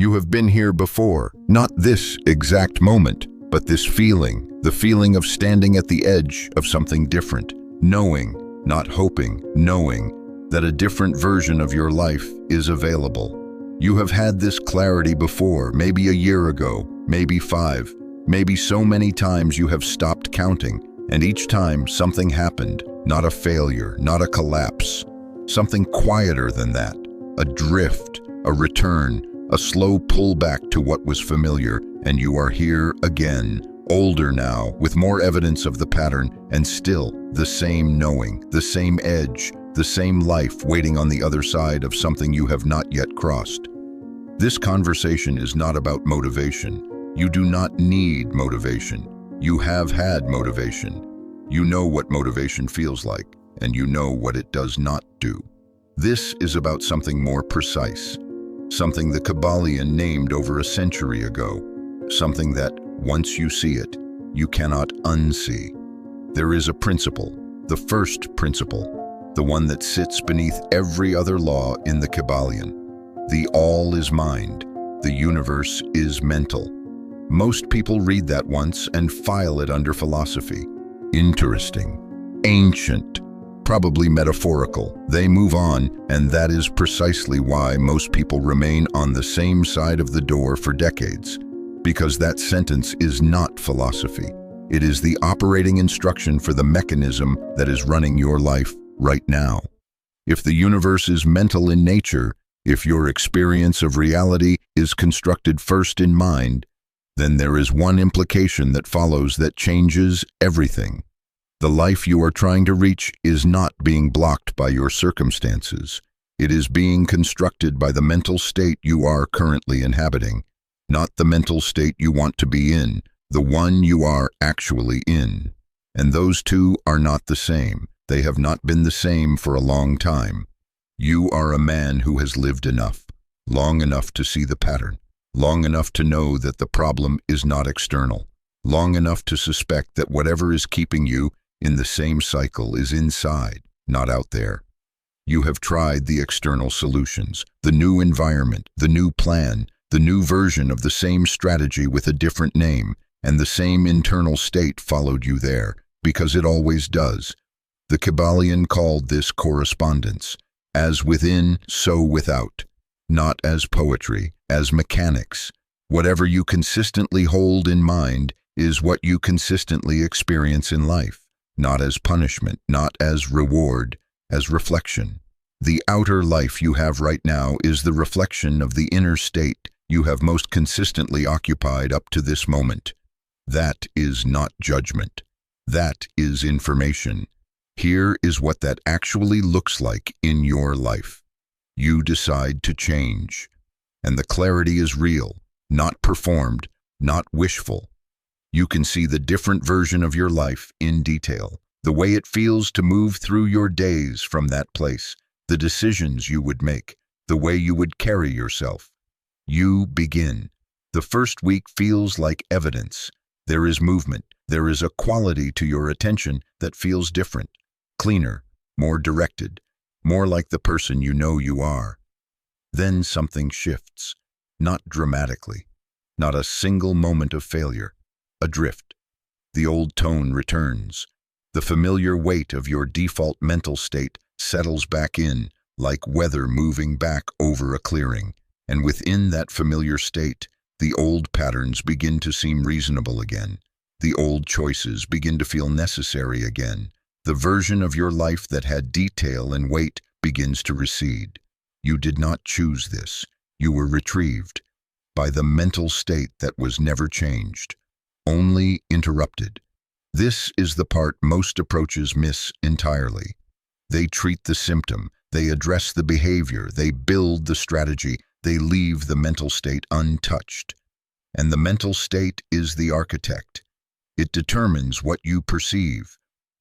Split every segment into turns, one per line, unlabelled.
You have been here before, not this exact moment, but this feeling, the feeling of standing at the edge of something different, knowing, not hoping, knowing that a different version of your life is available. You have had this clarity before, maybe a year ago, maybe 5, maybe so many times you have stopped counting, and each time something happened, not a failure, not a collapse, something quieter than that, a drift, a return, a slow pullback to what was familiar, and you are here again, older now, with more evidence of the pattern, and still the same knowing, the same edge, the same life waiting on the other side of something you have not yet crossed. This conversation is not about motivation. You do not need motivation. You have had motivation. You know what motivation feels like, and you know what it does not do. This is about something more precise, something the Kybalion named over a century ago, something that, once you see it, you cannot unsee. There is a principle, the first principle, the one that sits beneath every other law in the Kybalion. The all is mind, the universe is mental. Most people read that once and file it under philosophy. Interesting, ancient, probably metaphorical. They move on, and that is precisely why most people remain on the same side of the door for decades. Because that sentence is not philosophy. It is the operating instruction for the mechanism that is running your life right now. If the universe is mental in nature, if your experience of reality is constructed first in mind, then there is one implication that follows that changes everything. The life you are trying to reach is not being blocked by your circumstances. It is being constructed by the mental state you are currently inhabiting, not the mental state you want to be in, the one you are actually in. And those two are not the same. They have not been the same for a long time. You are a man who has lived enough, long enough to see the pattern, long enough to know that the problem is not external, long enough to suspect that whatever is keeping you in the same cycle is inside, not out there. You have tried the external solutions, the new environment, the new plan, the new version of the same strategy with a different name, and the same internal state followed you there, because it always does. The Kybalion called this correspondence, as within, so without, not as poetry, as mechanics. Whatever you consistently hold in mind is what you consistently experience in life. Not as punishment, not as reward, as reflection. The outer life you have right now is the reflection of the inner state you have most consistently occupied up to this moment. That is not judgment. That is information. Here is what that actually looks like in your life. You decide to change. And the clarity is real, not performed, not wishful. You can see the different version of your life in detail, the way it feels to move through your days from that place, the decisions you would make, the way you would carry yourself. You begin. The first week feels like evidence. There is movement. There is a quality to your attention that feels different, cleaner, more directed, more like the person you know you are. Then something shifts, not dramatically, not a single moment of failure. Adrift. The old tone returns. The familiar weight of your default mental state settles back in, like weather moving back over a clearing. And within that familiar state, the old patterns begin to seem reasonable again. The old choices begin to feel necessary again. The version of your life that had detail and weight begins to recede. You did not choose this. You were retrieved by the mental state that was never changed, only interrupted. This is the part most approaches miss entirely. They treat the symptom, they address the behavior, they build the strategy, they leave the mental state untouched. And the mental state is the architect. It determines what you perceive,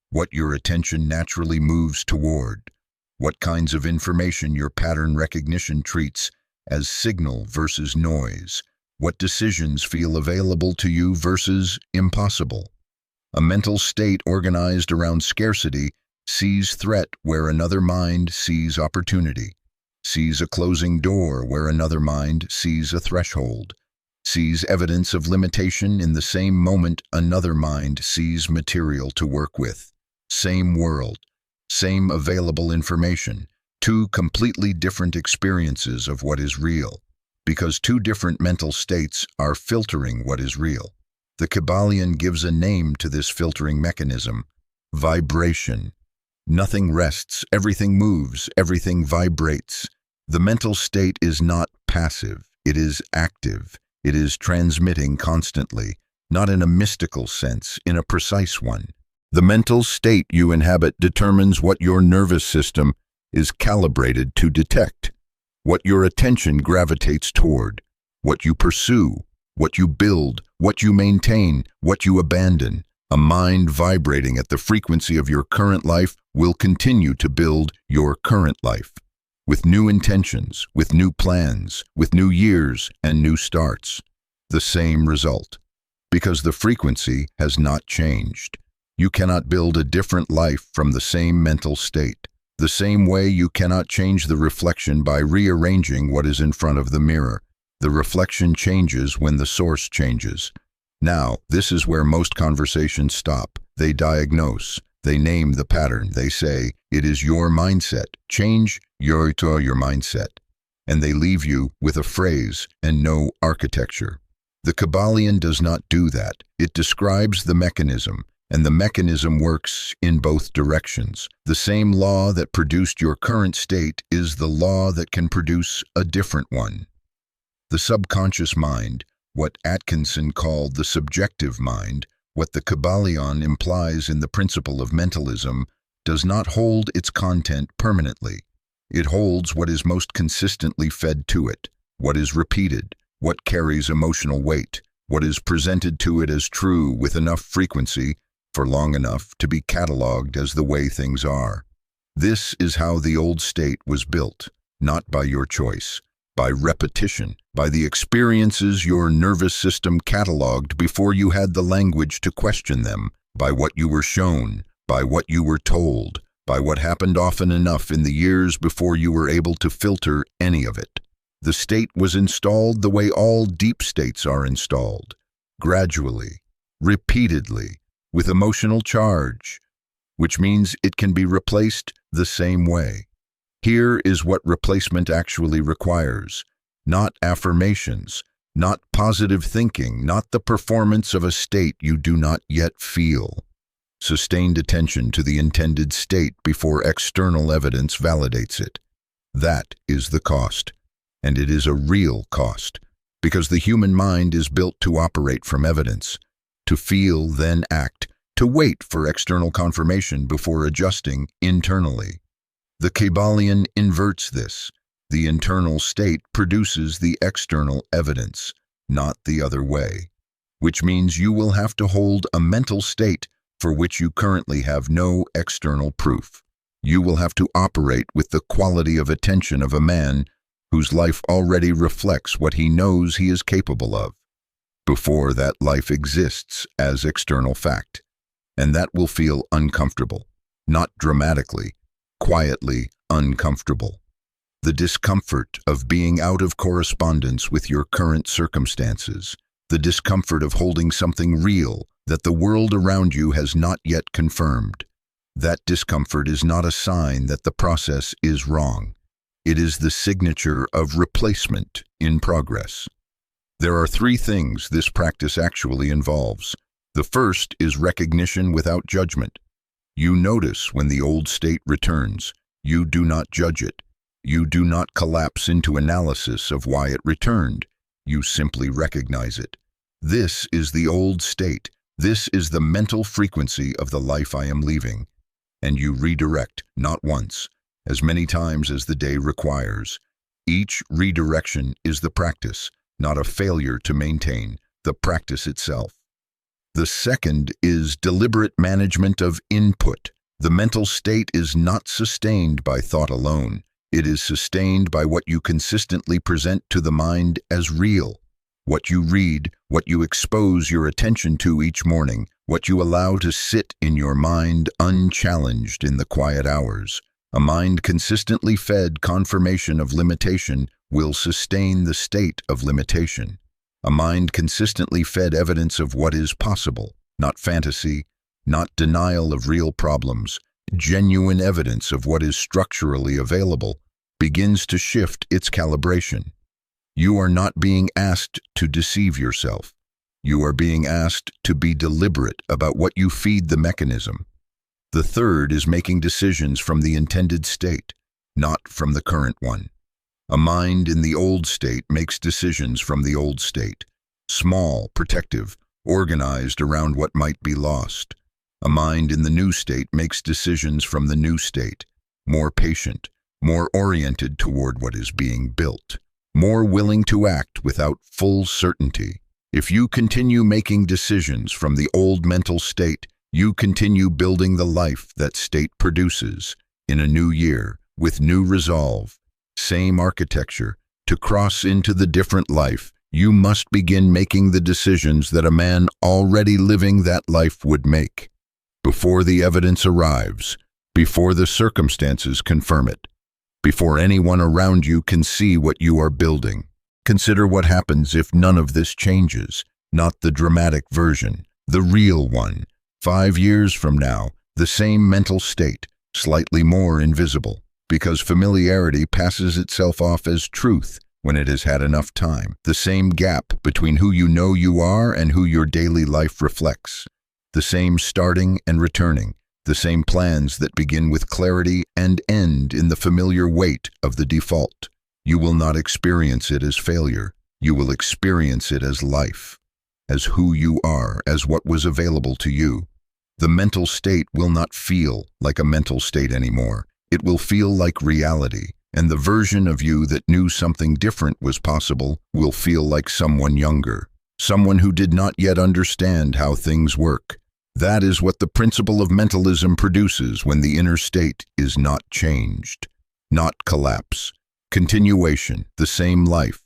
what your attention naturally moves toward, what kinds of information your pattern recognition treats as signal versus noise, what decisions feel available to you versus impossible. A mental state organized around scarcity sees threat where another mind sees opportunity. sees a closing door where another mind sees a threshold, sees evidence of limitation in the same moment another mind sees material to work with. Same world, same available information, two completely different experiences of what is real, because two different mental states are filtering what is real. The Kybalion gives a name to this filtering mechanism: vibration. Nothing rests, everything moves, everything vibrates. The mental state is not passive, it is active. It is transmitting constantly, not in a mystical sense, in a precise one. The mental state you inhabit determines what your nervous system is calibrated to detect, what your attention gravitates toward, what you pursue, what you build, what you maintain, what you abandon. A mind vibrating at the frequency of your current life will continue to build your current life, with new intentions, with new plans, with new years and new starts. The same result, because the frequency has not changed. You cannot build a different life from the same mental state. The same way you cannot change the reflection by rearranging what is in front of the mirror. The reflection changes when the source changes. Now, this is where most conversations stop. They diagnose. They name the pattern. They say, it is your mindset. Change your mindset. And they leave you with a phrase and no architecture. The Kybalion does not do that. It describes the mechanism, and the mechanism works in both directions. The same law that produced your current state is the law that can produce a different one. The subconscious mind, what Atkinson called the subjective mind, what the Kybalion implies in the Principle of Mentalism, does not hold its content permanently. It holds what is most consistently fed to it, what is repeated, what carries emotional weight, what is presented to it as true with enough frequency for long enough to be catalogued as the way things are. This is how the old state was built, not by your choice, by repetition, by the experiences your nervous system catalogued before you had the language to question them, by what you were shown, by what you were told, by what happened often enough in the years before you were able to filter any of it. The state was installed the way all deep states are installed, gradually, repeatedly, with emotional charge, which means it can be replaced the same way. Here is what replacement actually requires: not affirmations, not positive thinking, not the performance of a state you do not yet feel. Sustained attention to the intended state before external evidence validates it. That is the cost, and it is a real cost, because the human mind is built to operate from evidence, to feel, then act, to wait for external confirmation before adjusting internally. The Kybalion inverts this. The internal state produces the external evidence, not the other way, which means you will have to hold a mental state for which you currently have no external proof. You will have to operate with the quality of attention of a man whose life already reflects what he knows he is capable of, before that life exists as external fact. And that will feel uncomfortable, not dramatically, quietly uncomfortable. The discomfort of being out of correspondence with your current circumstances, the discomfort of holding something real that the world around you has not yet confirmed. That discomfort is not a sign that the process is wrong. It is the signature of replacement in progress. There are three things this practice actually involves. The first is recognition without judgment. You notice when the old state returns. You do not judge it. You do not collapse into analysis of why it returned. You simply recognize it. This is the old state. This is the mental frequency of the life I am leaving. And you redirect, not once, as many times as the day requires. Each redirection is the practice, not a failure to maintain, the practice itself. The second is deliberate management of input. The mental state is not sustained by thought alone. It is sustained by what you consistently present to the mind as real. What you read, what you expose your attention to each morning, what you allow to sit in your mind unchallenged in the quiet hours. A mind consistently fed confirmation of limitation will sustain the state of limitation. A mind consistently fed evidence of what is possible, not fantasy, not denial of real problems, genuine evidence of what is structurally available, begins to shift its calibration. You are not being asked to deceive yourself. You are being asked to be deliberate about what you feed the mechanism. The third is making decisions from the intended state, not from the current one. A mind in the old state makes decisions from the old state, small, protective, organized around what might be lost. A mind in the new state makes decisions from the new state, more patient, more oriented toward what is being built, more willing to act without full certainty. If you continue making decisions from the old mental state, you continue building the life that state produces in a new year with new resolve, same architecture. To cross into the different life, you must begin making the decisions that a man already living that life would make. Before the evidence arrives, before the circumstances confirm it, before anyone around you can see what you are building. Consider what happens if none of this changes, not the dramatic version, the real one. 5 years from now, the same mental state, slightly more invisible, because familiarity passes itself off as truth when it has had enough time. The same gap between who you know you are and who your daily life reflects. The same starting and returning. The same plans that begin with clarity and end in the familiar weight of the default. You will not experience it as failure. You will experience it as life, as who you are, as what was available to you. The mental state will not feel like a mental state anymore. It will feel like reality, and the version of you that knew something different was possible will feel like someone younger, someone who did not yet understand how things work. That is what the principle of mentalism produces when the inner state is not changed, not collapse. Continuation, the same life,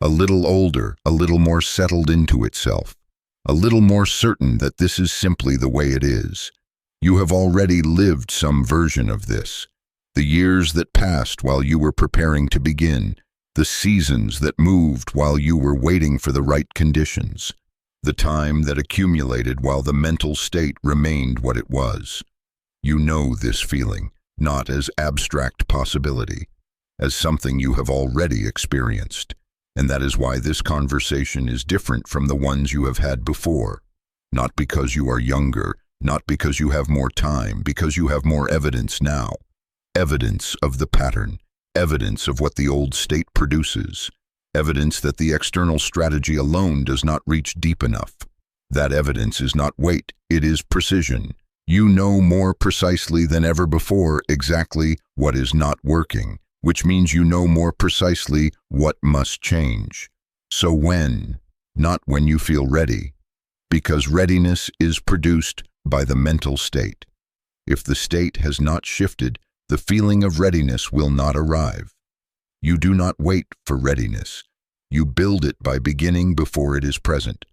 a little older, a little more settled into itself, a little more certain that this is simply the way it is. You have already lived some version of this. The years that passed while you were preparing to begin, the seasons that moved while you were waiting for the right conditions, the time that accumulated while the mental state remained what it was. You know this feeling, not as abstract possibility, as something you have already experienced, and that is why this conversation is different from the ones you have had before. Not because you are younger, not because you have more time, because you have more evidence now. Evidence of the pattern, evidence of what the old state produces, evidence that the external strategy alone does not reach deep enough. That evidence is not weight, it is precision. You know more precisely than ever before exactly what is not working, which means you know more precisely what must change. So when, not when you feel ready, because readiness is produced by the mental state. If the state has not shifted, the feeling of readiness will not arrive. You do not wait for readiness. You build it by beginning before it is present.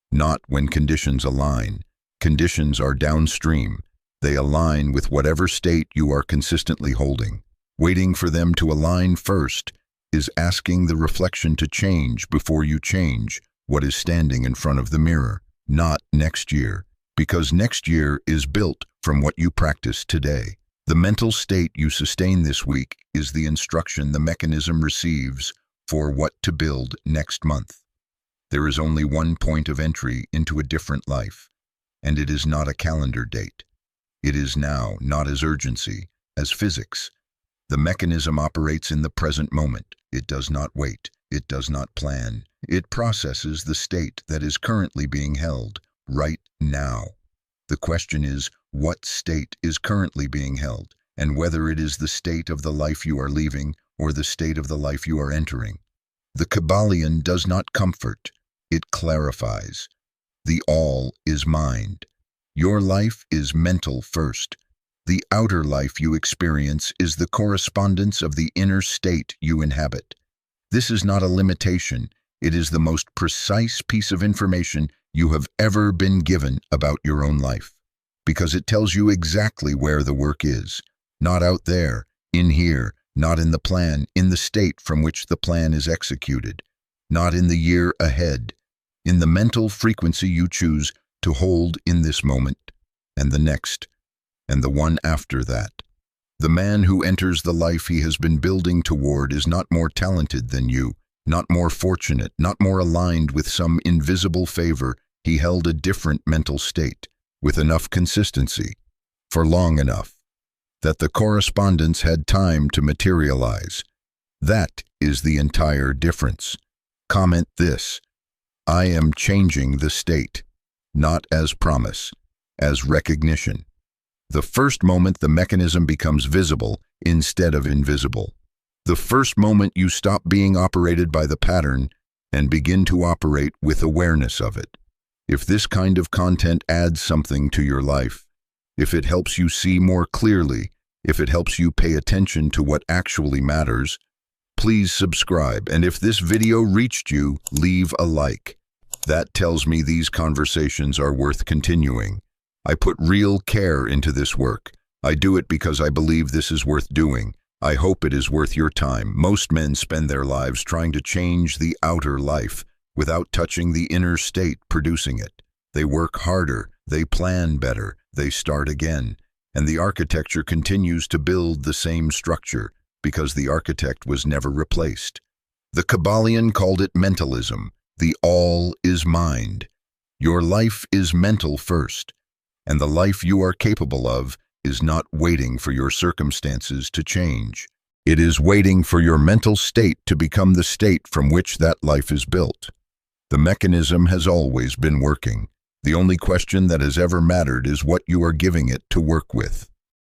Not when conditions align. Conditions are downstream. They align with whatever state you are consistently holding. Waiting for them to align first is asking the reflection to change before you change what is standing in front of the mirror. Not next year, because next year is built from what you practice today. The mental state you sustain this week is the instruction the mechanism receives for what to build next month. There is only one point of entry into a different life, and it is not a calendar date. It is now, not as urgency, as physics. The mechanism operates in the present moment. It does not wait. It does not plan. It processes the state that is currently being held, right now. The question is, what state is currently being held, and whether it is the state of the life you are leaving or the state of the life you are entering. The Kybalion does not comfort, it clarifies. The all is mind. Your life is mental first. The outer life you experience is the correspondence of the inner state you inhabit. This is not a limitation, it is the most precise piece of information you have ever been given about your own life, because it tells you exactly where the work is, not out there, In here, not in the plan, in the state from which the plan is executed, not in the year ahead, in the mental frequency you choose to hold in this moment, and the next, and the one after that. The man who enters the life he has been building toward is not more talented than you, not more fortunate, not more aligned with some invisible favor. He held a different mental state, with enough consistency, for long enough, that the correspondence had time to materialize. That is the entire difference. Comment this: I am changing the state, not as promise, as recognition. The first moment the mechanism becomes visible instead of invisible. The first moment you stop being operated by the pattern and begin to operate with awareness of it. If this kind of content adds something to your life, if it helps you see more clearly, if it helps you pay attention to what actually matters, please subscribe. And if this video reached you, leave a like. That tells me these conversations are worth continuing. I put real care into this work. I do it because I believe this is worth doing. I hope it is worth your time. Most men spend their lives trying to change the outer life without touching the inner state producing it. They work harder, they plan better, they start again, and the architecture continues to build the same structure because the architect was never replaced. The Kybalion called it mentalism. The all is mind. Your life is mental first. And the life you are capable of is not waiting for your circumstances to change. It is waiting for your mental state to become the state from which that life is built. The mechanism has always been working. The only question that has ever mattered is what you are giving it to work with.